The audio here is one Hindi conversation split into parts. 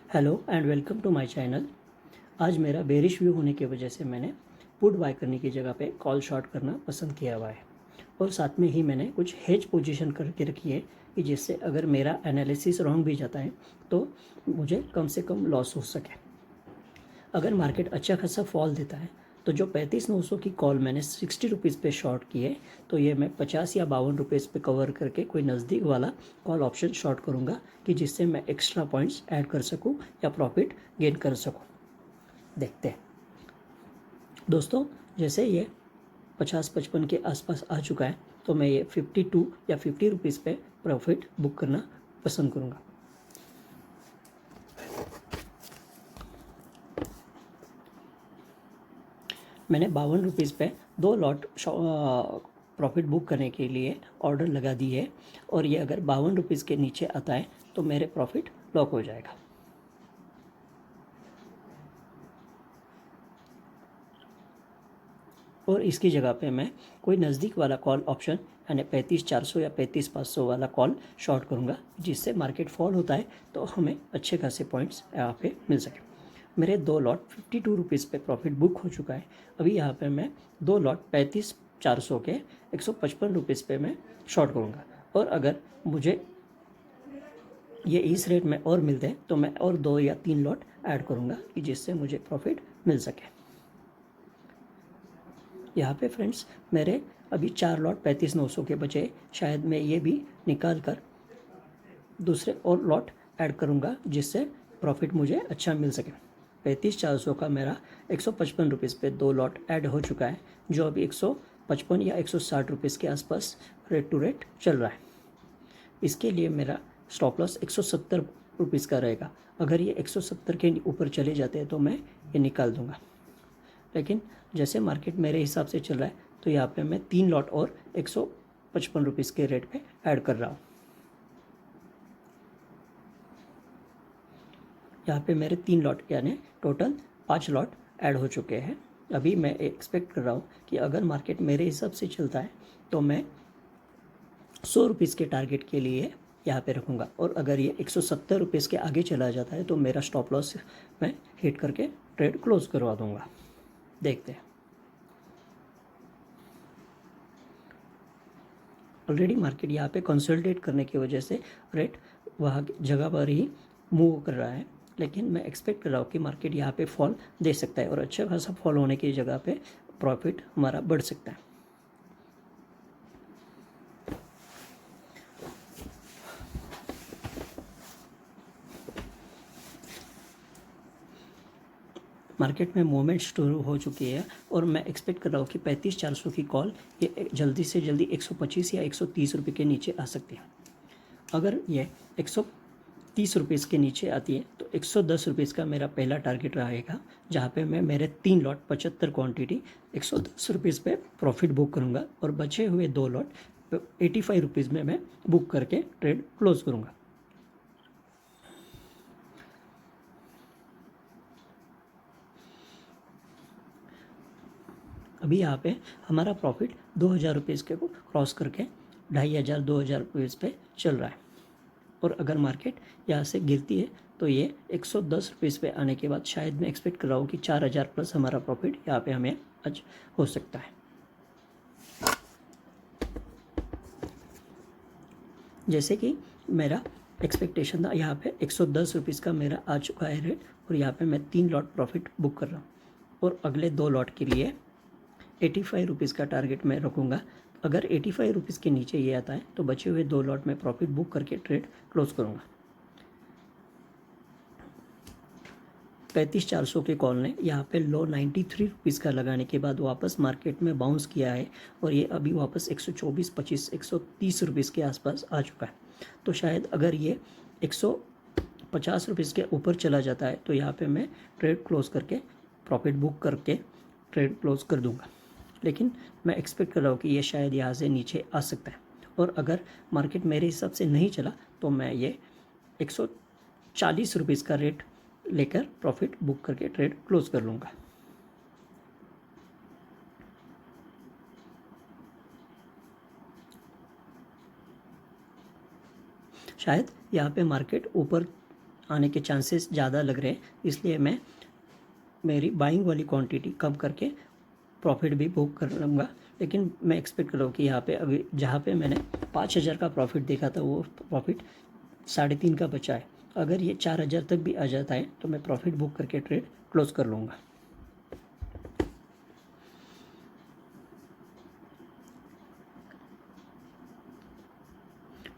Hello and welcome to my channel. आज मेरा बेरिश व्यू होने की वजह से मैंने पुट बाय करने की जगह पे कॉल शॉर्ट करना पसंद किया हुआ है और साथ में ही मैंने कुछ हेज पोजीशन करके रखी है कि जिससे अगर मेरा एनालिसिस रॉन्ग भी जाता है तो मुझे कम से कम लॉस हो सके। अगर मार्केट अच्छा खासा फॉल देता है तो जो 35,900 की कॉल मैंने 60 रुपीज़ पे शॉर्ट की है तो ये मैं 50 या 52 रुपीज़ पे कवर करके कोई नज़दीक वाला कॉल ऑप्शन शॉर्ट करूँगा कि जिससे मैं एक्स्ट्रा पॉइंट्स ऐड कर सकूँ या प्रॉफिट गेन कर सकूँ। देखते हैं दोस्तों, जैसे ये 50-55 के आसपास आ चुका है तो मैं ये 52 या 50 रुपीज़ पे प्रॉफिट बुक करना पसंद करूँगा। मैंने 52 रुपीज़ पे 2 लॉट प्रॉफिट बुक करने के लिए ऑर्डर लगा दी है और ये अगर 52 रुपीज़ के नीचे आता है तो मेरे प्रॉफिट लॉक हो जाएगा। और इसकी जगह पे मैं कोई नज़दीक वाला कॉल ऑप्शन यानी 35,400 या 35,500 वाला कॉल शॉर्ट करूँगा जिससे मार्केट फॉल होता है तो हमें अच्छे खासे पॉइंट्स यहाँ पे मिल सके। मेरे 2 लॉट 52 रुपीज़ पे प्रॉफिट बुक हो चुका है। अभी यहाँ पे मैं 2 लॉट 35,400 के 155 रुपीज़ पे मैं शॉर्ट करूँगा और अगर मुझे ये इस रेट में और मिलते हैं तो मैं और 2 या 3 लॉट ऐड करूँगा कि जिससे मुझे प्रॉफिट मिल सके। यहाँ पे फ्रेंड्स मेरे अभी 4 लॉट 35,900 के बचे, शायद मैं ये भी निकाल कर दूसरे और लॉट ऐड करूँगा जिससे प्रॉफिट मुझे अच्छा मिल सके। 35,400 का मेरा 155 रुपीज़ पे 2 लॉट ऐड हो चुका है जो अभी 155 या 160 रुपीज़ के आसपास रेट टू रेट चल रहा है। इसके लिए मेरा स्टॉप लॉस 170 रुपीज़ का रहेगा। अगर ये 170 के ऊपर चले जाते हैं तो मैं ये निकाल दूँगा, लेकिन जैसे मार्केट मेरे हिसाब से चल रहा है तो यहाँ पे मैं 3 लॉट और 155 रुपीज़ के रेट पे ऐड कर रहा हूँ। यहाँ पे मेरे 3 लॉट यानी टोटल 5 लॉट ऐड हो चुके हैं। अभी मैं एक्सपेक्ट कर रहा हूँ कि अगर मार्केट मेरे हिसाब से चलता है तो मैं 100 रुपीज़ के टारगेट के लिए यहाँ पे रखूँगा और अगर ये 170 रुपीज़ के आगे चला जाता है तो मेरा स्टॉप लॉस मैं हिट करके ट्रेड क्लोज करवा दूँगा। देखते हैं। ऑलरेडी मार्केट यहाँ पे कंसोलिडेट करने की वजह से रेट वहाँ जगह पर ही मूव कर रहा है, लेकिन मैं एक्सपेक्ट कर रहा हूँ कि मार्केट यहाँ पे फॉल दे सकता है और अच्छा खासा फॉल होने की जगह पे प्रॉफिट हमारा बढ़ सकता है। मार्केट में मूवमेंट शुरू हो चुकी है और मैं एक्सपेक्ट कर रहा हूँ कि 35,400 की कॉल ये जल्दी से जल्दी 125 या 130 रुपये के नीचे आ सकती है। अगर ये 130 रुपीज़ के नीचे आती है तो 110 रुपीज़ का मेरा पहला टारगेट रहेगा, जहाँ पे मैं मेरे 3 लॉट 75 क्वांटिटी 110 रुपीज़ पे प्रॉफिट बुक करूँगा और बचे हुए 2 लॉट 85 रुपीज़ में मैं बुक करके ट्रेड क्लोज करूँगा। अभी यहाँ पे हमारा प्रॉफिट 2,000 रुपीज़ के को क्रॉस करके 2,500 2,000 रुपीज़ पे चल रहा है और अगर मार्केट यहाँ से गिरती है तो ये 110 रुपीज़ पे आने के बाद शायद मैं एक्सपेक्ट कर रहा हूँ कि 4,000 प्लस हमारा प्रॉफिट यहाँ पे हमें आज हो सकता है। जैसे कि मेरा एक्सपेक्टेशन था, यहाँ पे 110 रुपीज़ का मेरा आ चुका है रेट और यहाँ पे मैं 3 लॉट प्रॉफिट बुक कर रहा हूँ और अगले 2 लॉट के लिए 85 रुपीज़ का टारगेट मैं रखूँगा। अगर 85 रुपीज़ के नीचे ये आता है तो बचे हुए 2 लॉट में प्रॉफिट बुक करके ट्रेड क्लोज करूँगा। 35,400 के कॉल ने यहाँ पे लो 93 रुपीज़ का लगाने के बाद वापस मार्केट में बाउंस किया है और ये अभी वापस 124-25 130 रुपीज़ के आसपास आ चुका है। तो शायद अगर ये 150 रुपीज़ के ऊपर चला जाता है तो यहाँ पे मैं ट्रेड क्लोज करके प्रॉफिट बुक करके ट्रेड क्लोज कर दूँगा, लेकिन मैं एक्सपेक्ट कर रहा हूँ कि ये शायद यहाँ से नीचे आ सकता है और अगर मार्केट मेरे हिसाब से नहीं चला तो मैं ये 140 रुपीज़ का रेट लेकर प्रॉफिट बुक करके ट्रेड क्लोज कर लूँगा। शायद यहाँ पे मार्केट ऊपर आने के चांसेस ज़्यादा लग रहे हैं, इसलिए मैं मेरी बाइंग वाली क्वांटिटी कम करके प्रॉफिट भी बुक कर लूँगा। लेकिन मैं एक्सपेक्ट कर रहा हूँ कि यहाँ पे अभी जहाँ पे मैंने 5,000 का प्रॉफिट देखा था वो प्रॉफिट 3.5 का बचा है। अगर ये 4,000 तक भी आ जाता है तो मैं प्रॉफिट बुक करके ट्रेड क्लोज कर लूँगा।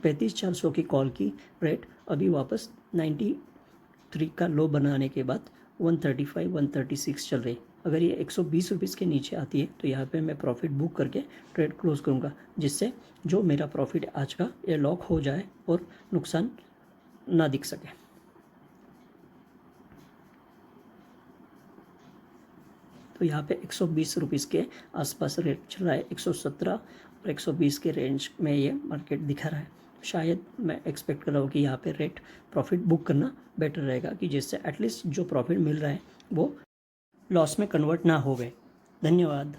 पैंतीस 400 की कॉल की रेट अभी वापस 93 का लो बनाने के बाद 135 136 चल रही। अगर ये 120 रुपीज़ के नीचे आती है तो यहाँ पे मैं प्रॉफिट बुक करके ट्रेड क्लोज करूँगा, जिससे जो मेरा प्रॉफिट आज का ये लॉक हो जाए और नुकसान ना दिख सके। तो यहाँ पे 120 रुपीज़ के आसपास रेट चल रहा है। 117 और 120 के रेंज में ये मार्केट दिखा रहा है। शायद मैं एक्सपेक्ट कर रहा हूँ कि यहाँ पे रेट प्रॉफिट बुक करना बेटर रहेगा, कि जिससे एटलीस्ट जो प्रॉफिट मिल रहा है वो लॉस में कन्वर्ट ना हो गए। धन्यवाद।